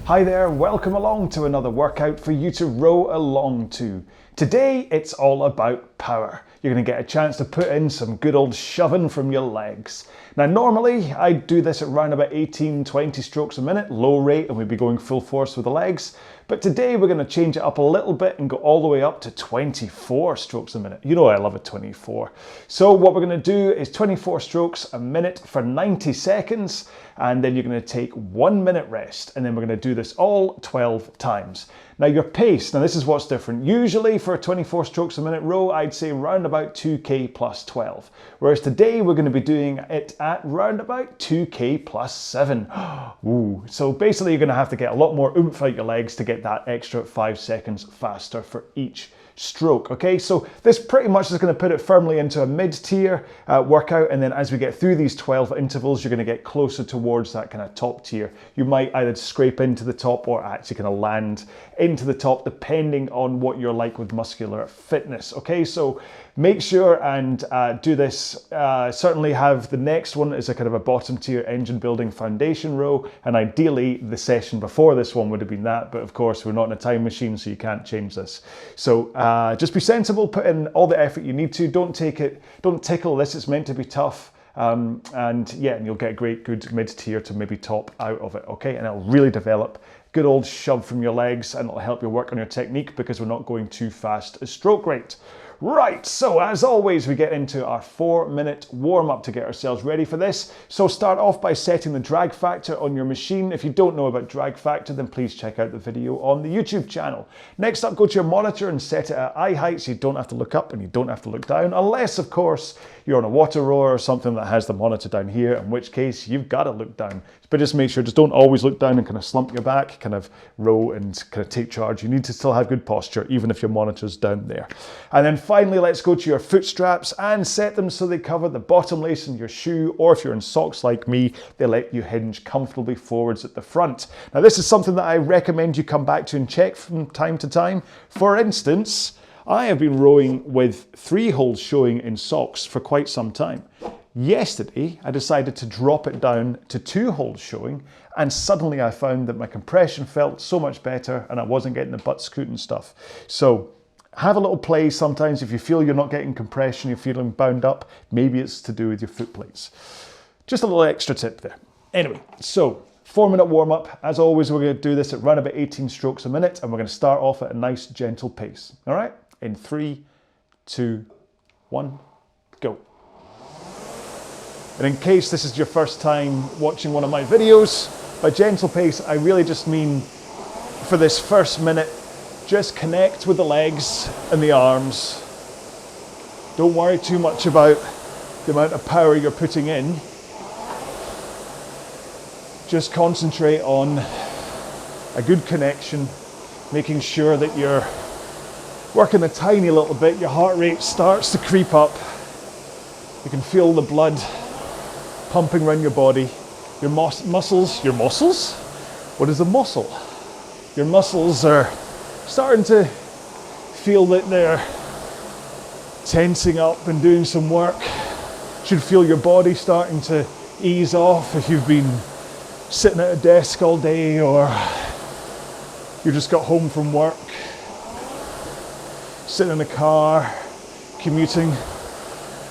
Hi there, welcome along to another workout for you to row along to. Today it's all about power. You're going to get a chance to put in some good old shoving from your legs. Now normally I do this at around about 18-20 strokes a minute, low rate, and we'd be going full force with the legs. But today we're going to change it up a little bit and go all the way up to 24 strokes a minute. You know I love a 24. So what we're going to do is 24 strokes a minute for 90 seconds, and then you're going to take 1 minute rest, and then we're going to do this all 12 times. Now your pace, now this is what's different. Usually for a 24 strokes a minute row, I'd say round about 2k plus 12. Whereas today we're going to be doing it at round about 2k plus 7. Ooh. So basically you're going to have to get a lot more oomph out your legs to get that extra 5 seconds faster for each stroke. Okay, so this pretty much is going to put it firmly into a mid-tier workout, and then as we get through these 12 intervals, you're going to get closer towards that kind of top tier. You might either scrape into the top or actually kind of land into the top, depending on what you're like with muscular fitness. Okay, so make sure and do this. Certainly have the next one as a kind of a bottom tier engine building foundation row, and ideally the session before this one would have been that, but of course we're not in a time machine, so you can't change this. So just be sensible, put in all the effort you need to. Don't tickle this, it's meant to be tough. And yeah, and you'll get a great good mid-tier to maybe top out of it, okay? And it'll really develop good old shove from your legs, and it'll help you work on your technique because we're not going too fast a stroke rate. Right, so as always, we get into our 4-minute warm-up to get ourselves ready for this. So start off by setting the drag factor on your machine. If you don't know about drag factor, then please check out the video on the YouTube channel. Next up, go to your monitor and set it at eye height so you don't have to look up and you don't have to look down, unless, of course, you're on a water rower or something that has the monitor down here, in which case you've got to look down. But just make sure, just don't always look down and kind of slump your back, kind of row and kind of take charge. You need to still have good posture, even if your monitor's down there. And then finally, let's go to your foot straps and set them so they cover the bottom lace in your shoe, or if you're in socks like me, they let you hinge comfortably forwards at the front. Now this is something that I recommend you come back to and check from time to time. For instance, I have been rowing with 3 holes showing in socks for quite some time. Yesterday, I decided to drop it down to 2 holes showing, and suddenly I found that my compression felt so much better and I wasn't getting the butt scoot and stuff. So have a little play sometimes. If you feel you're not getting compression, you're feeling bound up, maybe it's to do with your foot plates. Just a little extra tip there. Anyway, so 4-minute warm-up. As always, we're going to do this at around about 18 strokes a minute, and we're going to start off at a nice gentle pace. All right? In 3, 2, 1, go. And in case this is your first time watching one of my videos, by gentle pace, I really just mean for this first minute, just connect with the legs and the arms. Don't worry too much about the amount of power you're putting in. Just concentrate on a good connection, making sure that you're working a tiny little bit. Your heart rate starts to creep up. You can feel the blood pumping around your body. Your muscles? What is a muscle? Your muscles are starting to feel that they're tensing up and doing some work. Should feel your body starting to ease off if you've been sitting at a desk all day, or you just got home from work, sitting in a car, commuting.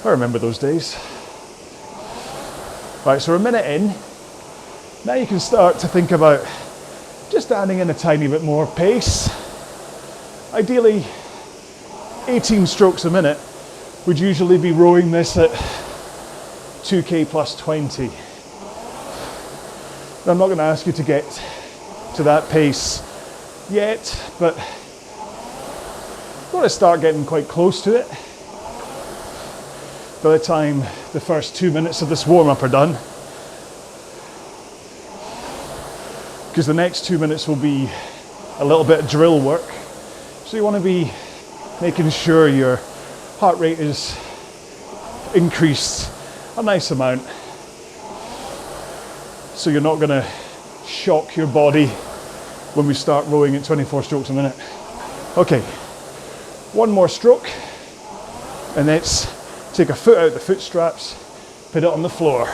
I remember those days. Right, so we're a minute in. Now you can start to think about just adding in a tiny bit more pace. Ideally, 18 strokes a minute. Would usually be rowing this at 2k plus 20. Now, I'm not going to ask you to get to that pace yet, but I'm going to start getting quite close to it by the time the first 2 minutes of this warm-up are done, because the next 2 minutes will be a little bit of drill work. So you want to be making sure your heart rate is increased a nice amount, so you're not going to shock your body when we start rowing at 24 strokes a minute. Okay, 1 more stroke, and let's take a foot out the foot straps, put it on the floor,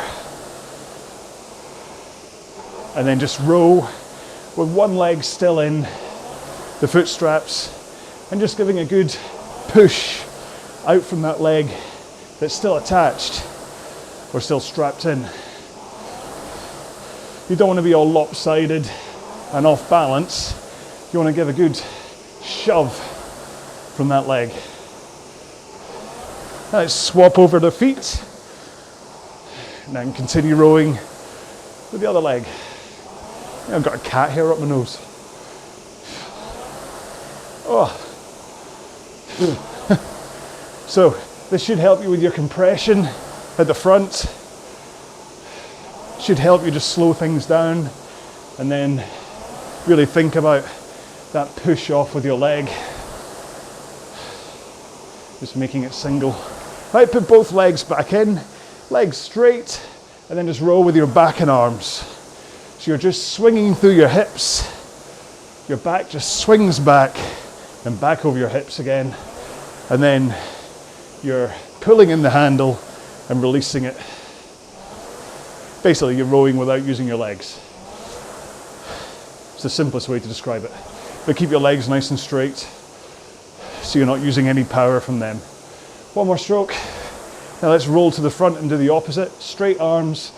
and then just row with one leg still in the foot straps and just giving a good push out from that leg that's still attached or still strapped in. You don't want to be all lopsided and off balance. You want to give a good shove from that leg. Now let's swap over the feet and then continue rowing with the other leg. I've got a cat hair up my nose. Oh. So this should help you with your compression at the front. Should help you just slow things down and then really think about that push off with your leg. Just making it single. Right, put both legs back in, legs straight, and then just roll with your back and arms. So you're just swinging through your hips. Your back just swings back and back over your hips again. And then you're pulling in the handle and releasing it. Basically, you're rowing without using your legs. It's the simplest way to describe it. But keep your legs nice and straight so you're not using any power from them. One more stroke. Now let's roll to the front and do the opposite. Straight arms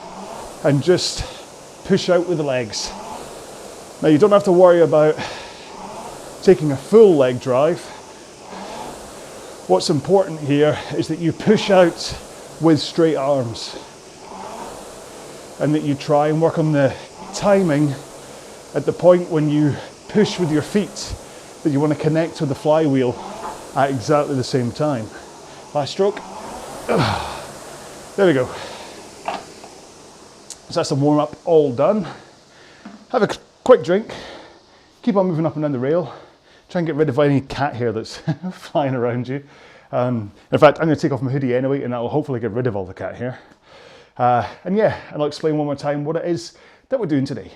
and just push out with the legs. Now you don't have to worry about taking a full leg drive. What's important here is that you push out with straight arms and that you try and work on the timing at the point when you push with your feet, that you want to connect with the flywheel at exactly the same time. Last stroke. There we go. So that's the warm up all done. Have a quick drink. Keep on moving up and down the rail. Try and get rid of any cat hair that's flying around you. In fact, I'm going to take off my hoodie anyway, and that will hopefully get rid of all the cat hair. And I'll explain one more time what it is that we're doing today.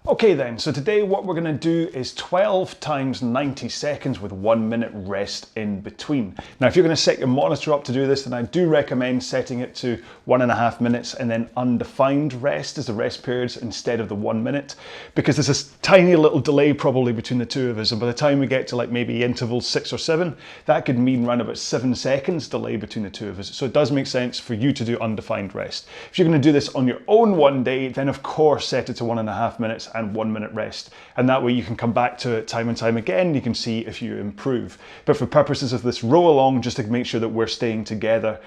Okay then, so today what we're going to do is 12 times 90 seconds with 1 minute rest in between. Now if you're going to set your monitor up to do this, then I do recommend setting it to 1.5 minutes and then undefined rest as the rest periods instead of the 1 minute, because there's this tiny little delay probably between the two of us, and by the time we get to like maybe interval 6 or 7, that could mean around about 7 seconds delay between the two of us. So it does make sense for you to do undefined rest. If you're going to do this on your own one day, then of course set it to 1.5 minutes and 1 minute rest, and that way you can come back to it time and time again. You can see if you improve. But for purposes of this row along, just to make sure that we're staying together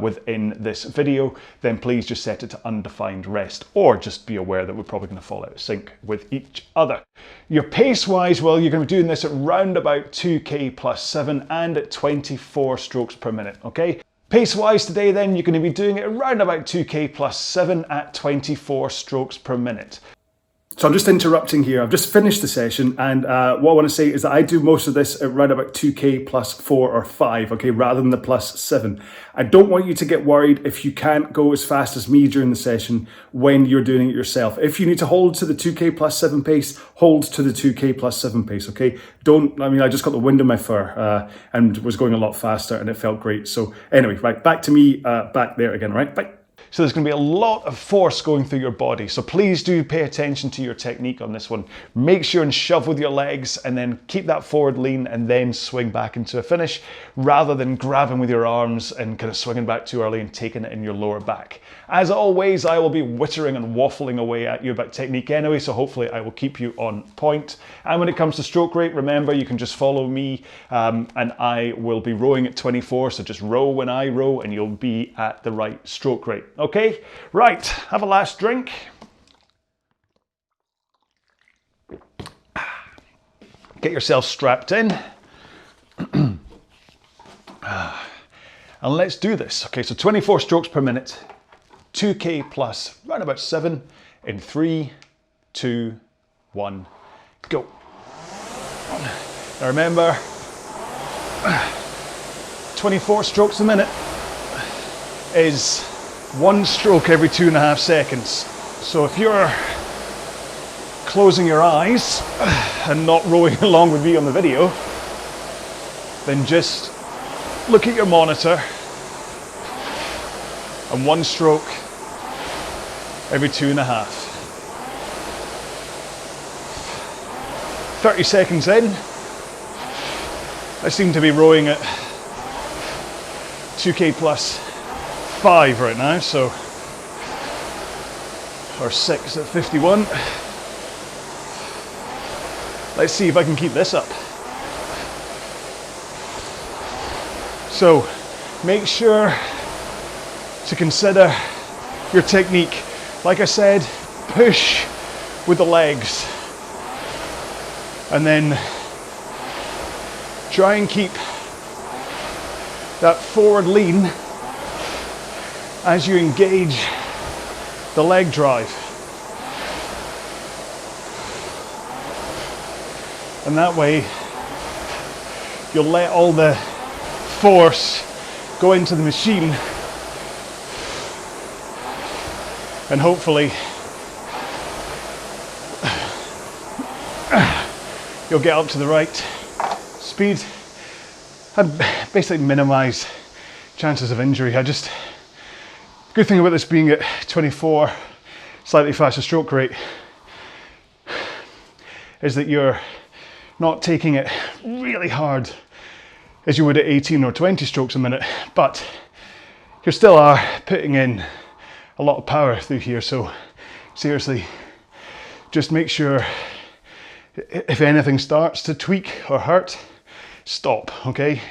within this video, then please just set it to undefined rest, or just be aware that we're probably going to fall out of sync with each other. Your pace wise, well, you're going to be doing this at round about 2k plus 7 and at 24 strokes per minute, okay? Pace wise today then, you're going to be doing it around about 2k plus 7 at 24 strokes per minute. So I'm just interrupting here. I've just finished the session, and what I want to say is that I do most of this at around about 2k plus 4 or 5, okay, rather than the plus 7. I don't want you to get worried if you can't go as fast as me during the session when you're doing it yourself. If you need to hold to the 2k plus 7 pace, hold to the 2k plus 7 pace, okay? I just got the wind in my fur and was going a lot faster, and it felt great. So anyway, right, back to me back there again, right? Bye. So there's going to be a lot of force going through your body. So please do pay attention to your technique on this one. Make sure and shove with your legs and then keep that forward lean and then swing back into a finish, rather than grabbing with your arms and kind of swinging back too early and taking it in your lower back. As always, I will be wittering and waffling away at you about technique anyway, so hopefully I will keep you on point. And when it comes to stroke rate, remember you can just follow me and I will be rowing at 24, so just row when I row and you'll be at the right stroke rate. Okay, right, have a last drink. Get yourself strapped in. And let's do this. Okay, so 24 strokes per minute, 2k plus round about 7 in 3, 2, 1, go. Now remember, 24 strokes a minute is 1 stroke every 2.5 seconds. So if you're closing your eyes and not rowing along with me on the video, then just look at your monitor and 1 stroke every 2.5. 30 seconds in. I seem to be rowing at 2k plus 5 right now, so, or 6 at 51. Let's see if I can keep this up. So make sure to consider your technique. Like I said, push with the legs and then try and keep that forward lean as you engage the leg drive. And that way you'll let all the force go into the machine and hopefully you'll get up to the right speed and basically minimize chances of injury. Good thing about this being at 24, slightly faster stroke rate, is that you're not taking it really hard as you would at 18 or 20 strokes a minute, but you still are putting in a lot of power through here. So seriously, just make sure if anything starts to tweak or hurt, stop, okay?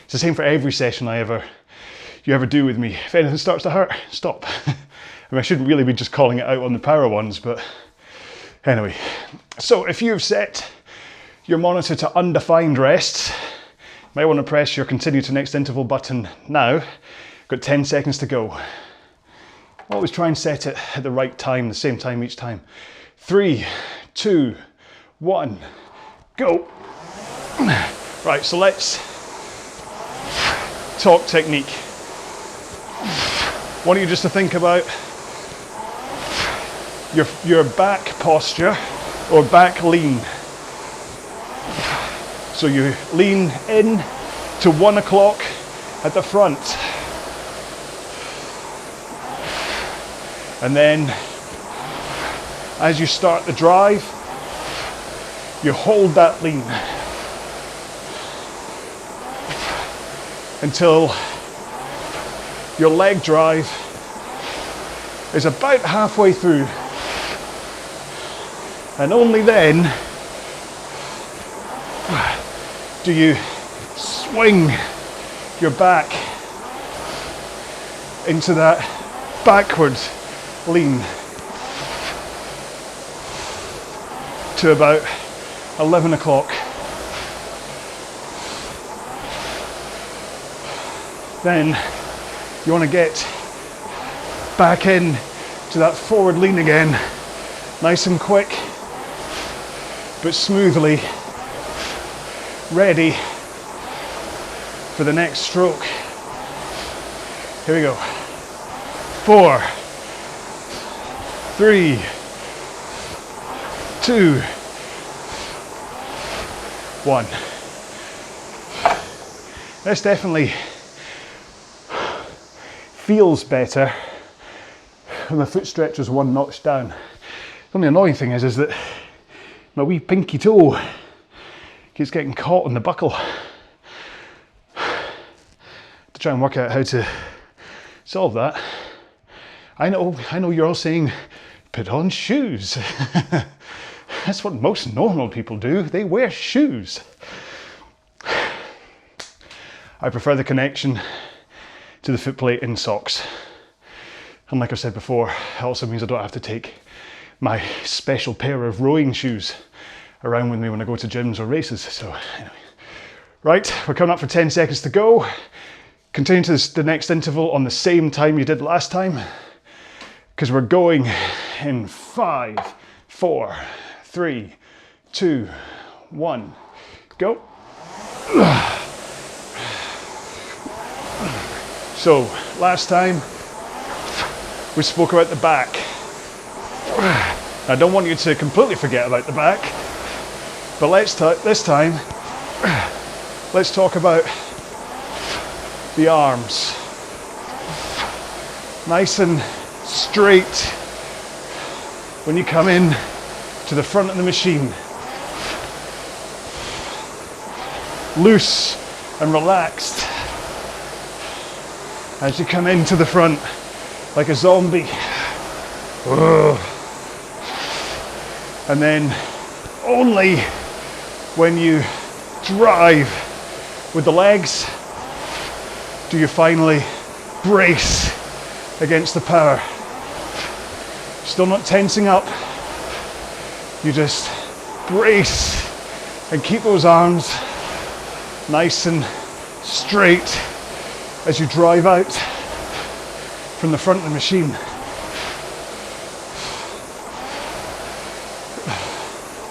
It's the same for every session you ever do with me. If anything starts to hurt, stop. I mean, I shouldn't really be just calling it out on the power ones, but anyway. So if you've set your monitor to undefined rests, you might want to press your continue to next interval button now. Got 10 seconds to go. Always try and set it at the right time, the same time each time. 3, 2, 1, go. Right, so let's talk technique. I want you just to think about your back posture or back lean. So you lean in to 1 o'clock at the front. And then as you start the drive, you hold that lean until your leg drive is about halfway through. And only then do you swing your back into that backwards lean to about 11 o'clock. Then you want to get back in to that forward lean again, nice and quick, but smoothly, ready for the next stroke. Here we go. 4, 3, 2, 1. This definitely feels better when the foot stretcher's 1 notch down. The only annoying thing is that my wee pinky toe keeps getting caught in the buckle. To try and work out how to solve that. I know you're all saying, put on shoes. That's what most normal people do. They wear shoes. I prefer the connection to the foot plate in socks. And like I said before, it also means I don't have to take my special pair of rowing shoes around with me when I go to gyms or races. So anyway, right, we're coming up for 10 seconds to go. Continue to the next interval on the same time you did last time, because we're going in 5, 4, 3, 2, 1, go. So last time we spoke about the back. I don't want you to completely forget about the back, but this time let's talk about the arms. Nice and straight when you come in to the front of the machine. loose and relaxed as you come into the front like a zombie. And then only when you drive with the legs do you finally brace against the power. Still not tensing up, you just brace and keep those arms nice and straight as you drive out from the front of the machine.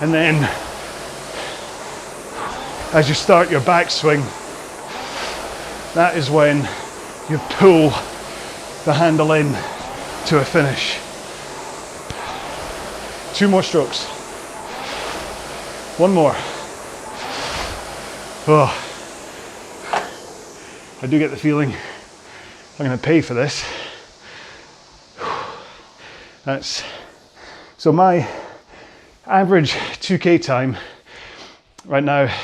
And then as you start your backswing, that is when you pull the handle in to a finish. 2 more strokes. 1 more. Oh, I do get the feeling I'm going to pay for this. So my average 2K time right now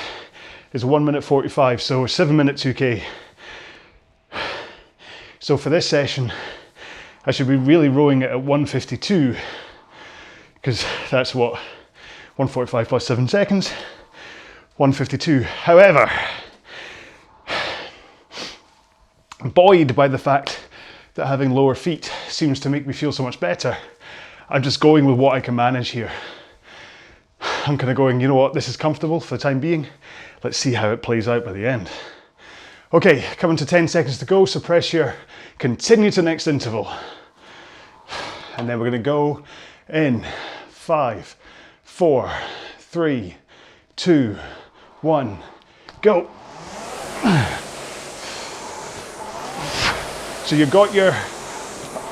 is 1 minute 45, so 7-minute 2K. So for this session, I should be really rowing it at 1:52, because that's what 1:45 plus 7 seconds, 1:52. However, buoyed by the fact that having lower feet seems to make me feel so much better, I'm just going with what I can manage here. I'm kind of going, you know what, this is comfortable for the time being. Let's see how it plays out by the end. Okay, coming to 10 seconds to go, so press your continue to next interval. And then we're going to go in 5, 4, 3, 2, 1, go. So you've got your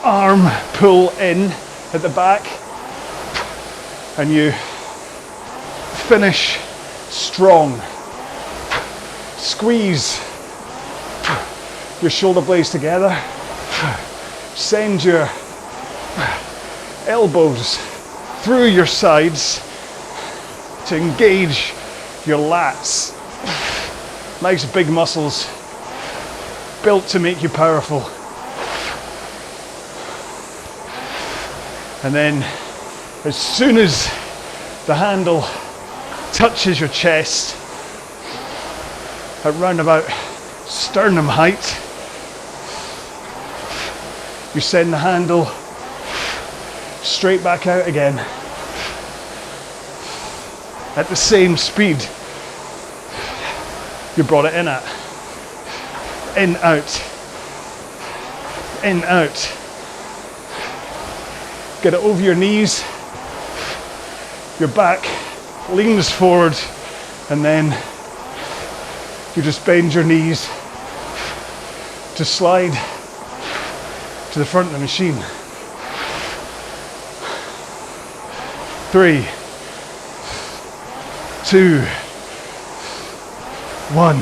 arm pull in at the back, and you finish strong. Squeeze your shoulder blades together. Send your elbows through your sides to engage your lats. Nice big muscles built to make you powerful. And then as soon as the handle touches your chest at round about sternum height, you send the handle straight back out again at the same speed you brought it in at. In, out. In, out. Get it over your knees. Your back leans forward, and then you just bend your knees to slide to the front of the machine. 3, 2, 1.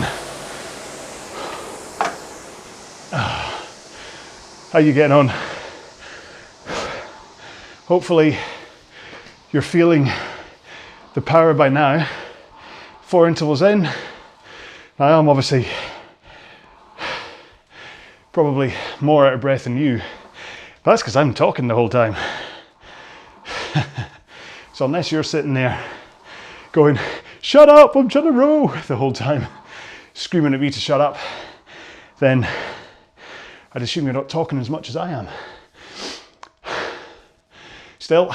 How you getting on? Hopefully you're feeling the power by now. 4 intervals in. Now I'm obviously probably more out of breath than you, but that's because I'm talking the whole time. So unless you're sitting there going, shut up, I'm trying to row, the whole time, screaming at me to shut up, then I'd assume you're not talking as much as I am. Still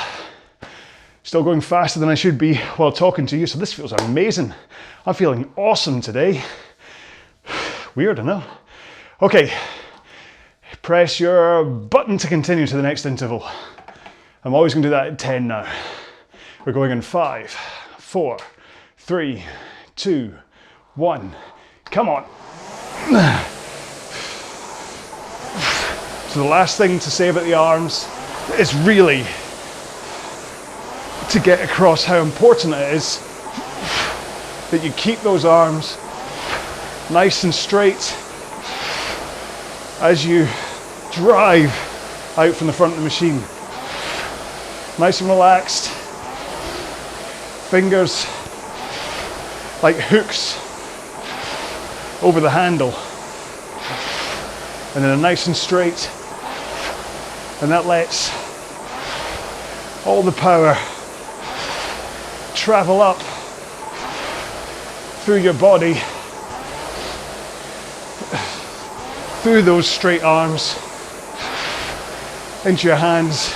going faster than I should be while talking to you, so this feels amazing. I'm feeling awesome today. Weird, I know. Okay, press your button to continue to the next interval. I'm always going to do that at 10 now. We're going in 5, 4, 3, 2, 1. Come on. So the last thing to say about the arms is really to get across how important it is that you keep those arms nice and straight as you drive out from the front of the machine. Nice and relaxed. Fingers like hooks over the handle, and then a nice and straight, and that lets all the power travel up through your body, through those straight arms, into your hands,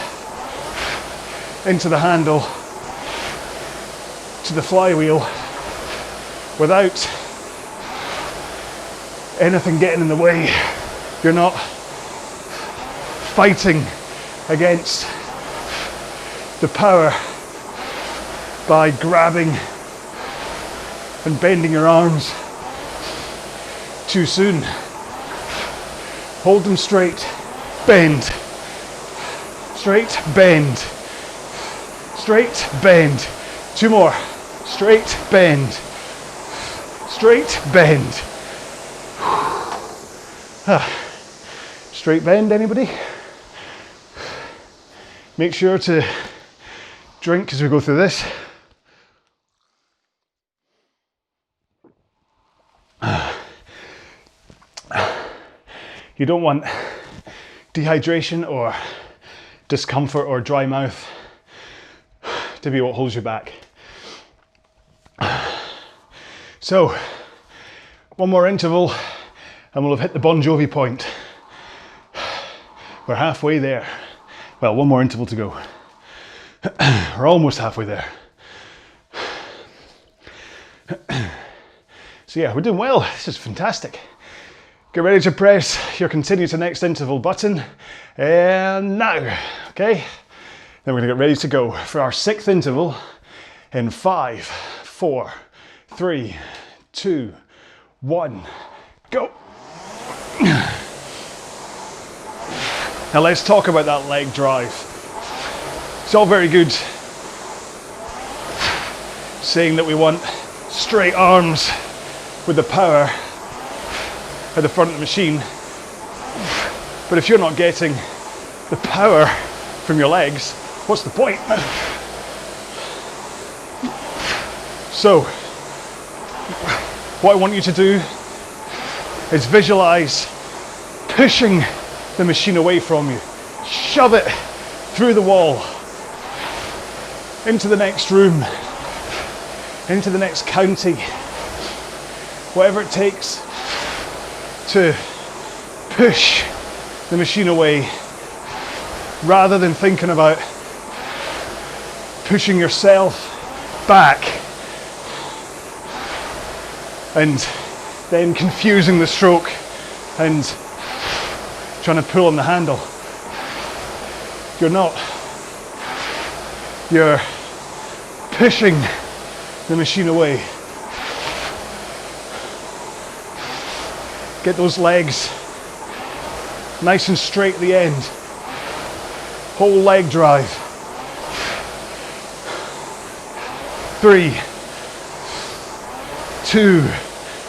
into the handle, to the flywheel, without anything getting in the way. You're not fighting against the power by grabbing and bending your arms too soon. Hold them straight, bend, straight, bend, straight, bend. Two more, straight, bend, straight, bend. Straight bend, anybody? Make sure to drink as we go through this. You don't want dehydration or discomfort or dry mouth to be what holds you back. So, one more interval and we'll have hit the Bon Jovi point. We're halfway there. Well, one more interval to go. We're almost halfway there. So yeah, we're doing well. This is fantastic. Get ready to press your continue to next interval button. And now, okay? Then we're gonna get ready to go for our 6th interval in 5, 4, 3, 2, 1, go. Now let's talk about that leg drive. It's all very good saying that we want straight arms with the power at the front of the machine, but if you're not getting the power from your legs, what's the point? So what I want you to do is visualize pushing the machine away from you. Shove it through the wall, into the next room, into the next county, whatever it takes to push the machine away, rather than thinking about pushing yourself back and then confusing the stroke and trying to pull on the handle. You're not. You're pushing the machine away. Get those legs nice and straight at the end. Whole leg drive. 3, 2,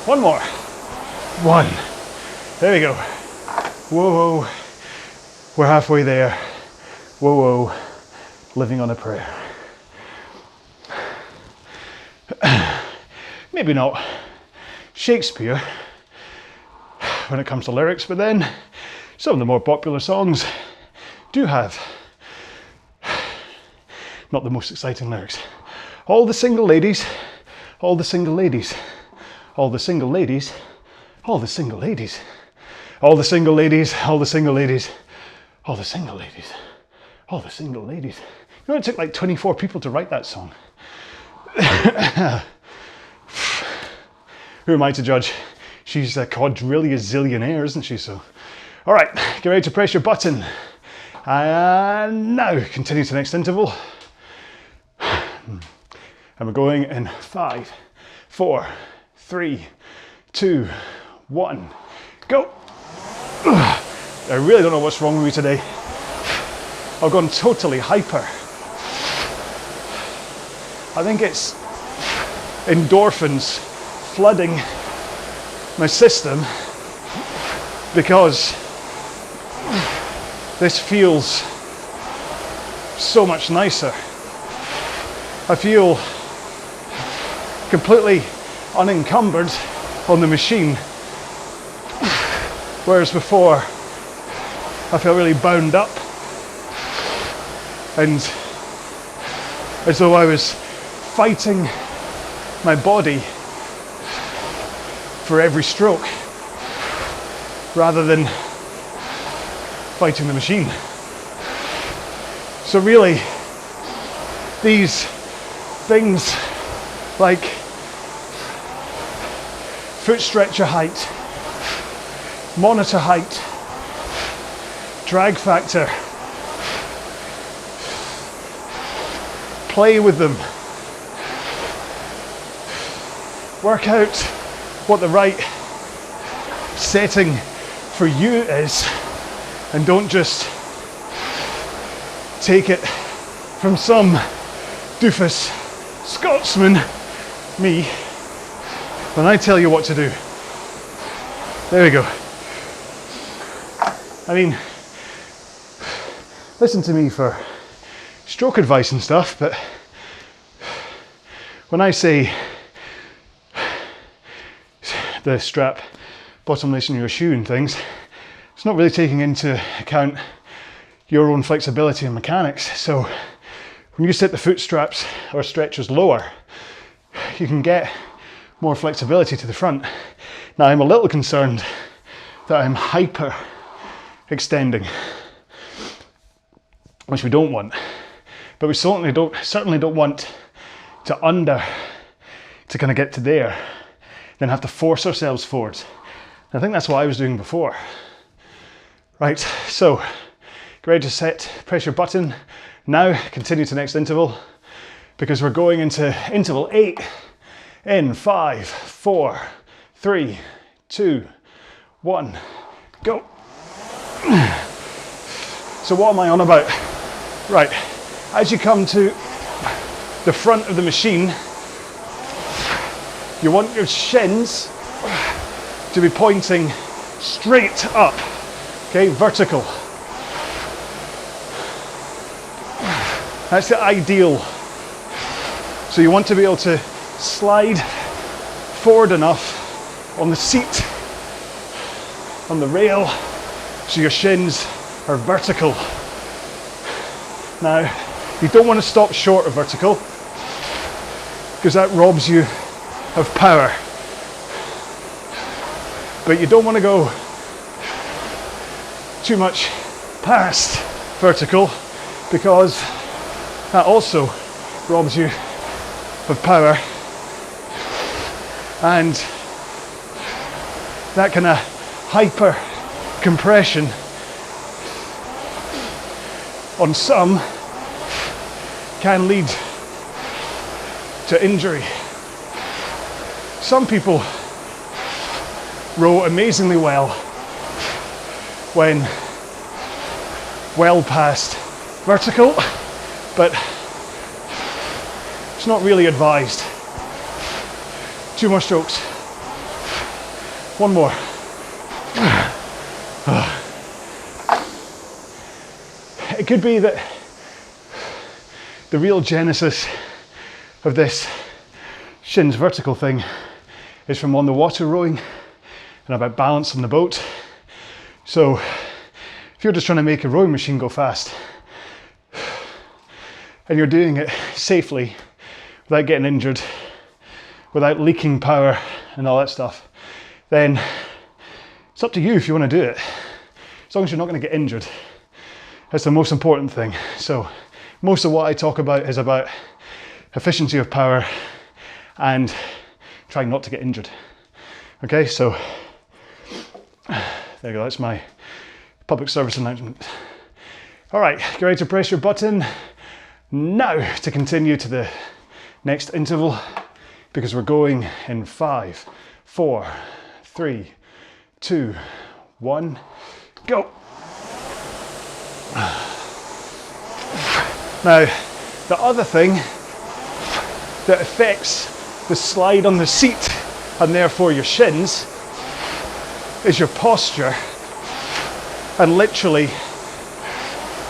one more. 1. There we go. Whoa, whoa. We're halfway there. Whoa, whoa. Living on a prayer. Maybe not Shakespeare when it comes to lyrics, but then some of the more popular songs do have not the most exciting lyrics. All the single ladies, all the single ladies, all the single ladies, all the single ladies, all the single ladies, all the single ladies, all the single ladies, all the single ladies. You know, it took like 24 people to write that song. Who am I to judge? She's a quadrillion zillionaire, isn't she? So, all right, get ready to press your button. And now, continue to the next interval. And we're going in 5, 4, 3, 2, 1, go. I really don't know what's wrong with me today. I've gone totally hyper. I think it's endorphins flooding my system because this feels so much nicer. I feel completely unencumbered on the machine Whereas before, I felt really bound up and as though I was fighting my body for every stroke rather than fighting the machine. So really, these things like foot stretcher height, monitor height, drag factor, play with them, work out what the right setting for you is, and don't just take it from some doofus Scotsman, me, when I tell you what to do. There we go. I mean, listen to me for stroke advice and stuff, but when I say the strap bottom lacing your shoe and things, it's not really taking into account your own flexibility and mechanics. So when you set the foot straps or stretchers lower, you can get more flexibility to the front. Now I'm a little concerned that I'm hyper extending, which we don't want, but we certainly don't want to kind of get to there, then have to force ourselves forwards. And I think that's what I was doing before. Right, so get ready to set, press your button. Now continue to next interval, because we're going into interval 8 in 5, 4, 3, 2, 1, go. So what am I on about? Right, as you come to the front of the machine, you want your shins to be pointing straight up, okay, vertical. That's the ideal. So you want to be able to slide forward enough on the seat, on the rail, so your shins are vertical. Now, you don't want to stop short of vertical, because that robs you of power. But you don't want to go too much past vertical, because that also robs you of power, and that kind of hyper compression on some can lead to injury. Some people row amazingly well when well past vertical, but it's not really advised. 2 more strokes. 1 more. It could be that the real genesis of this shins vertical thing is from on the water rowing and about balance on the boat. So if you're just trying to make a rowing machine go fast and you're doing it safely without getting injured, without leaking power and all that stuff, then it's up to you if you want to do it, as long as you're not going to get injured. That's the most important thing. So most of what I talk about is about efficiency of power and trying not to get injured. Okay, so there you go, that's my public service announcement. All right, get ready to press your button now to continue to the next interval, because we're going in 5, 4, 3, 2, 1, go. Now, the other thing that affects the slide on the seat and therefore your shins is your posture and literally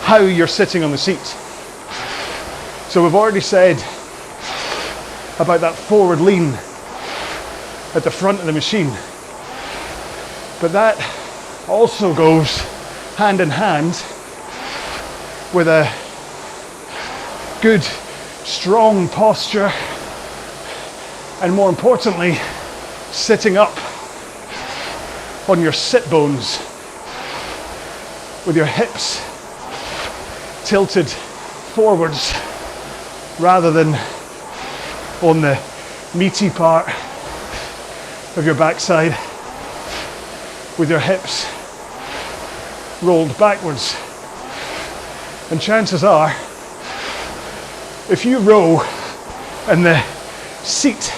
how you're sitting on the seat. So we've already said about that forward lean at the front of the machine, but that also goes hand in hand with a good, strong posture, and more importantly, sitting up on your sit bones with your hips tilted forwards rather than on the meaty part of your backside with your hips rolled backwards. And chances are, if you row and the seat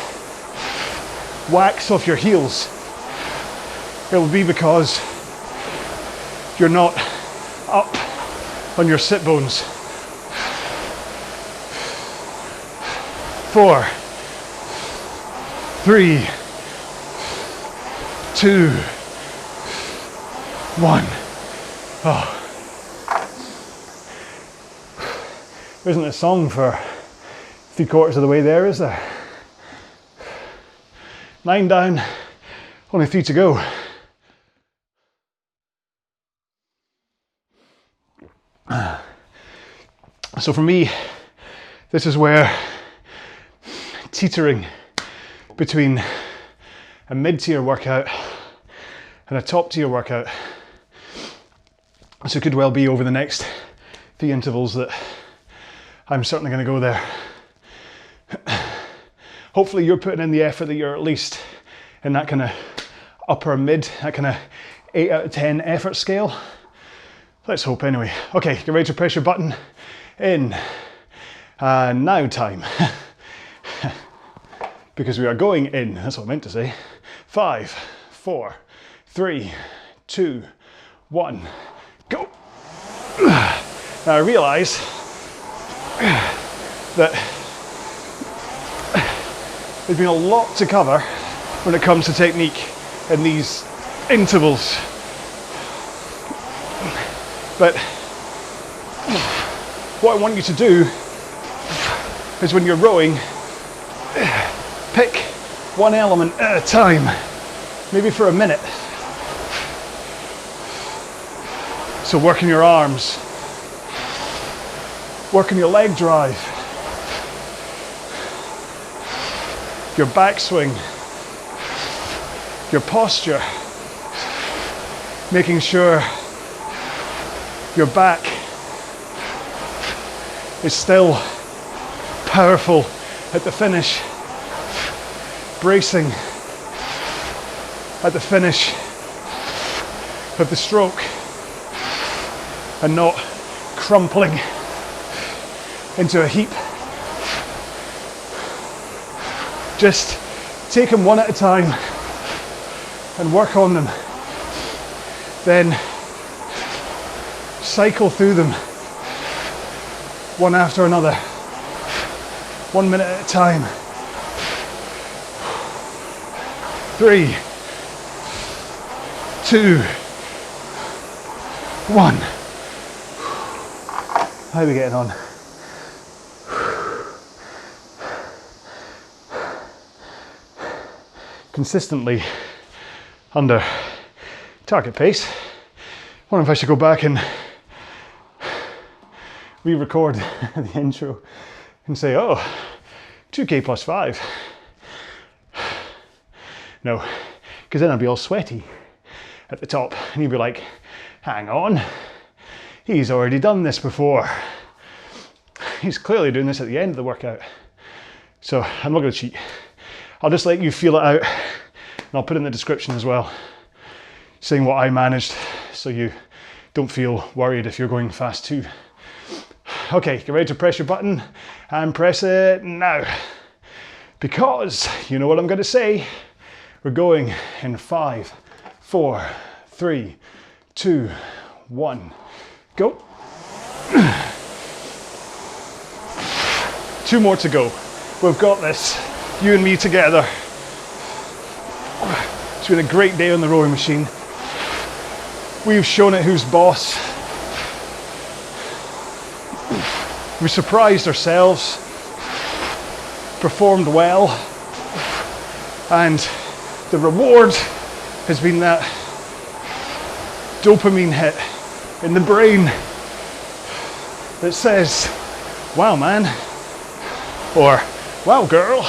whacks off your heels, it will be because you're not up on your sit bones. 4, 3, 2, 1. Oh. There isn't a song for 3/4 of the way there, is there? 9 down, only 3 to go. So for me, this is where teetering between a mid-tier workout and a top-tier workout. So it could well be over the next 3 intervals that I'm certainly going to go there. Hopefully you're putting in the effort that you're at least in that kind of upper mid, that kind of 8 out of 10 effort scale. Let's hope anyway. Okay, get ready to press your button in. Now time. Because we are going in, that's what I meant to say. 5, 4, 3, 2, 1, go. Now I realise that there's been a lot to cover when it comes to technique in these intervals. But what I want you to do is when you're rowing, pick one element at a time, maybe for a minute. So working your arms, working your leg drive, your backswing, your posture, making sure your back is still powerful at the finish, bracing at the finish of the stroke and not crumpling into a heap. Just take them one at a time and work on them. Then cycle through them one after another, 1 minute at a time. 3, 2, 1. How are we getting on? Consistently under target pace. I wonder if I should go back and re-record the intro and say, oh, 2K plus 5. No, because then I'd be all sweaty at the top and you'd be like, hang on, he's already done this before. He's clearly doing this at the end of the workout. So I'm not going to cheat. I'll just let you feel it out and I'll put it in the description as well, saying what I managed so you don't feel worried if you're going fast too. Okay, get ready to press your button and press it now. Because you know what I'm going to say. We're going in 5, 4, 3, 2, 1, go. 2 more to go. We've got this, you and me together. It's been a great day on the rowing machine. We've shown it who's boss. We surprised ourselves, performed well, and the reward has been that dopamine hit in the brain that says, wow man, or wow girl,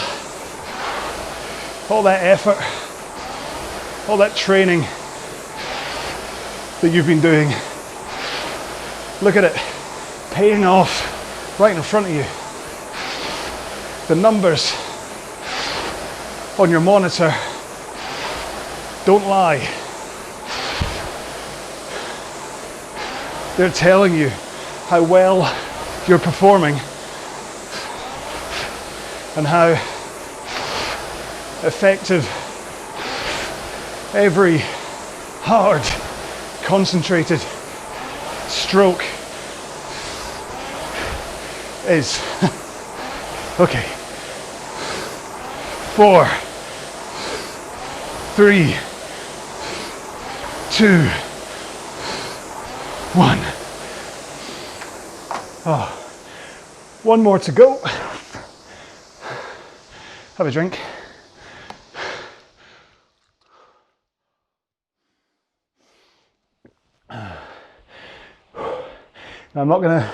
all that effort, all that training that you've been doing, look at it, paying off right in front of you. The numbers on your monitor don't lie. They're telling you how well you're performing and how effective every hard, concentrated stroke is. Okay. 4, 3, 2, 1. Oh, one more to go. Have a drink. Now, I'm not going to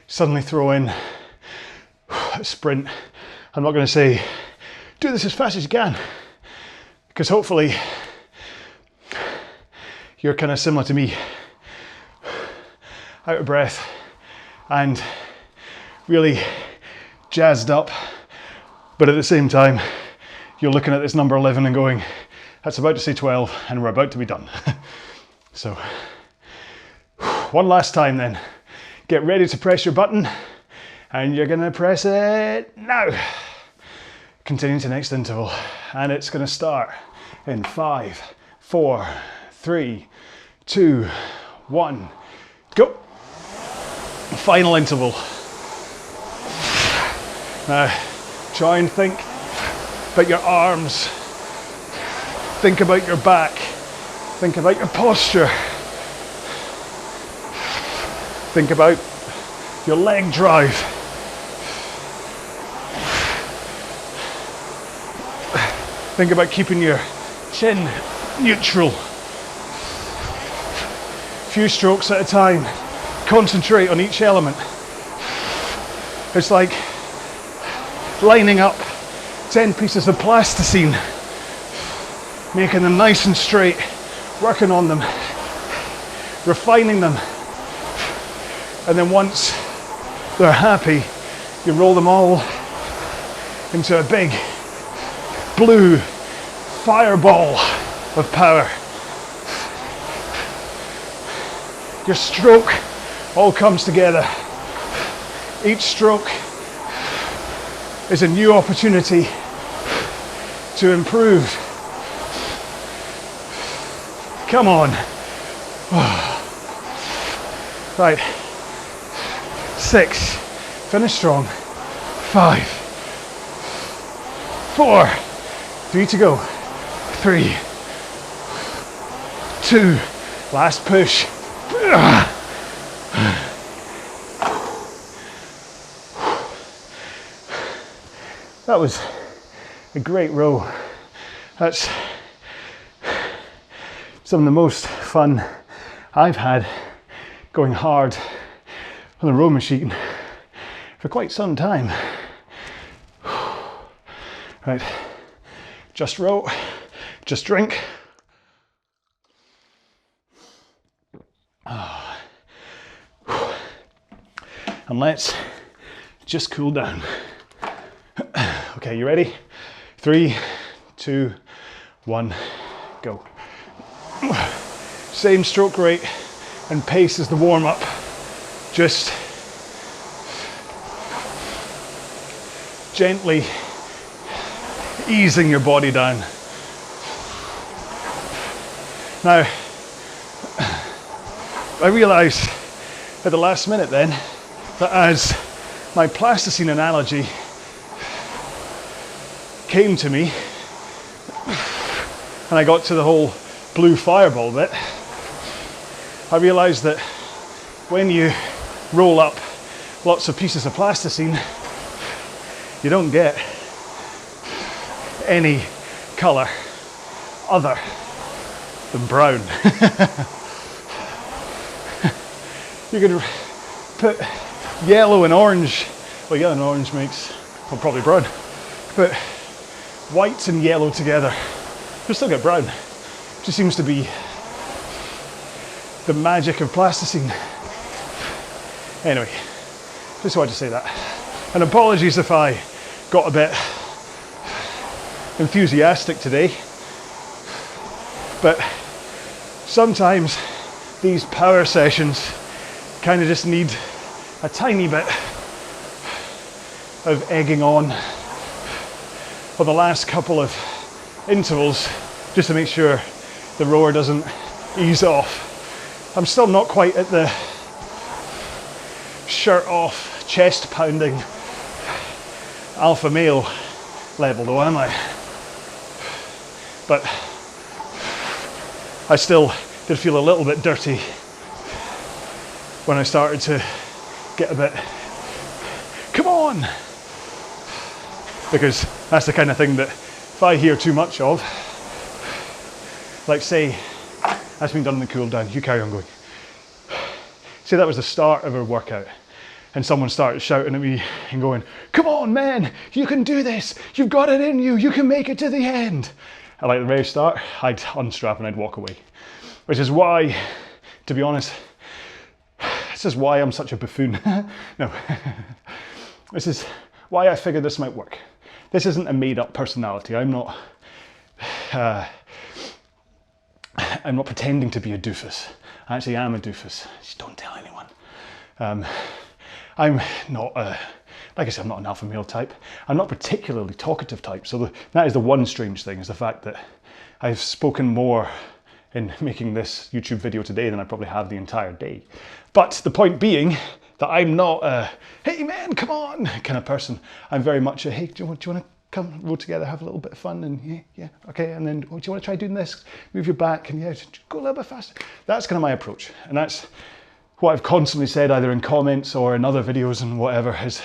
suddenly throw in a sprint. I'm not going to say, do this as fast as you can, because hopefully you're kind of similar to me, out of breath and really jazzed up, but at the same time you're looking at this number 11 and going, that's about to say 12 and we're about to be done. So one last time then, get ready to press your button, and you're going to press it now. Continue to next interval, and it's going to start in 5, 4, 3, 2, 1, go. Final interval. Now try and think about your arms, think about your back, think about your posture, think about your leg drive. Think about keeping your chin neutral. Few strokes at a time. Concentrate on each element. It's like lining up 10 pieces of plasticine, making them nice and straight, working on them, refining them, and then once they're happy, you roll them all into a big blue fireball of power. Your stroke all comes together. Each stroke is a new opportunity to improve. Come on. Right. 6. Finish strong. 5. 4. 3 to go. 3. 2. Last push. That was a great row. That's some of the most fun I've had going hard on the row machine for quite some time. Right, just row, just drink. And let's just cool down. Okay, you ready? 3, 2, 1, go. Same stroke rate and pace as the warm-up. Just gently easing your body down. Now, I realised at the last minute then that as my plasticine analogy came to me and I got to the whole blue fireball bit, I realised that when you roll up lots of pieces of plasticine, you don't get any colour other than brown. You could put yellow and orange, well, yellow and orange makes, well, probably brown. Put whites and yellow together, you'll still get brown. It just seems to be the magic of plasticine. Anyway, just wanted to say that. And apologies if I got a bit enthusiastic today, but sometimes these power sessions kind of just need a tiny bit of egging on for the last couple of intervals, just to make sure the rower doesn't ease off. I'm still not quite at the shirt off, chest pounding alpha male level though, am I? But I still did feel a little bit dirty when I started to get a bit, come on! Because that's the kind of thing that if I hear too much of, like say, that's been done in the cool down, you carry on going. Say that was the start of a workout and someone started shouting at me and going, come on man, you can do this, you've got it in you, you can make it to the end. And like the very start, I'd unstrap and I'd walk away. Which is why, to be honest, this is why I'm such a buffoon. No, this is why I figured this might work. This isn't a made up personality. I'm not pretending to be a doofus. I actually am a doofus. Just don't tell anyone. I'm not, like I said, I'm not an alpha male type. I'm not particularly talkative type. So that is the one strange thing, is the fact that I've spoken more in making this YouTube video today than I probably have the entire day. But the point being that I'm not a, hey man, come on, kind of person. I'm very much a, hey, do you want to come row together, have a little bit of fun, and yeah, okay, and then, oh, do you want to try doing this? Move your back, and yeah, go a little bit faster. That's kind of my approach. And that's what I've constantly said, either in comments or in other videos and whatever, is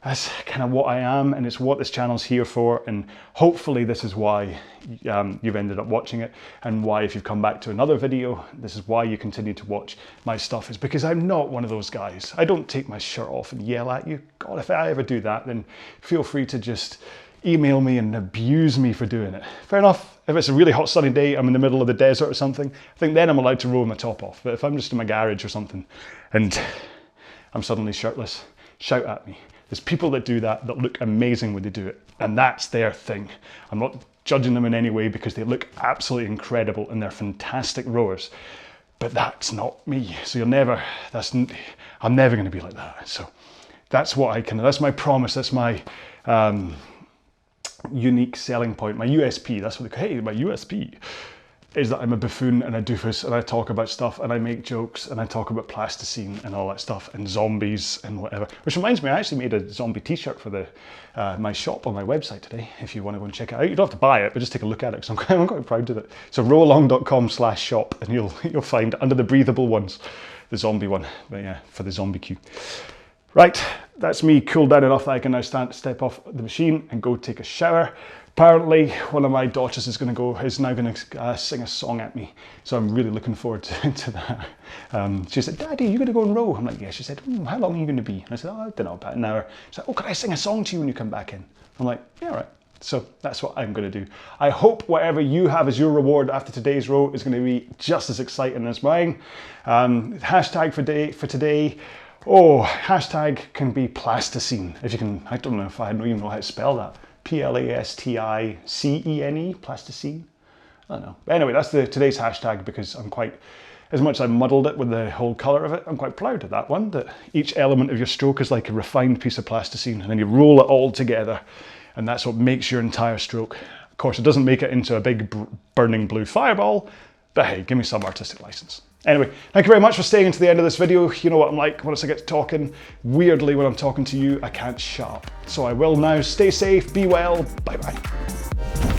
that's kind of what I am, and it's what this channel's here for. And hopefully this is why you've ended up watching it, and why, if you've come back to another video, this is why you continue to watch my stuff, is because I'm not one of those guys. I don't take my shirt off and yell at you. God, if I ever do that, then feel free to just email me and abuse me for doing it. Fair enough. If it's a really hot sunny day, I'm in the middle of the desert or something, I think then I'm allowed to roll my top off. But if I'm just in my garage or something and I'm suddenly shirtless, shout at me. There's people that do that look amazing when they do it, and that's their thing. I'm not judging them in any way, because they look absolutely incredible and they're fantastic rowers, but that's not me. So I'm never going to be like that. So that's what that's my promise. That's my unique selling point, my USP. That's what they call, hey, my USP is that I'm a buffoon and a doofus, and I talk about stuff and I make jokes and I talk about plasticine and all that stuff and zombies and whatever. Which reminds me, I actually made a zombie t-shirt for my shop on my website today. If you want to go and check it out, you don't have to buy it, but just take a look at it, because I'm quite proud of it. So RowAlong.com/shop, and you'll find under the breathable ones the zombie one, but yeah, for the zombie queue. Right, that's me cooled down enough that I can now step off the machine and go take a shower. Apparently, one of my daughters is now going to sing a song at me, so I'm really looking forward to that. She said, Daddy, you're going to go and row? I'm like, yeah. She said, how long are you going to be? And I said, oh, I don't know, about an hour. She's like, oh, can I sing a song to you when you come back in? I'm like, yeah, all right. So that's what I'm going to do. I hope whatever you have as your reward after today's row is going to be just as exciting as mine. Hashtag for today. Oh, hashtag can be plasticine. If you can, I don't even know how to spell that. P-L-A-S-T-I-C-E-N-E, plasticine. I don't know. But anyway, that's today's hashtag, because I'm quite, as much as I muddled it with the whole colour of it, I'm quite proud of that one, that each element of your stroke is like a refined piece of plasticine, and then you roll it all together, and that's what makes your entire stroke. Of course, it doesn't make it into a big burning blue fireball, but hey, give me some artistic license. Anyway, thank you very much for staying until the end of this video. You know what I'm like once I get to talking. Weirdly, when I'm talking to you, I can't shut up. So I will now. Stay safe, be well, bye-bye.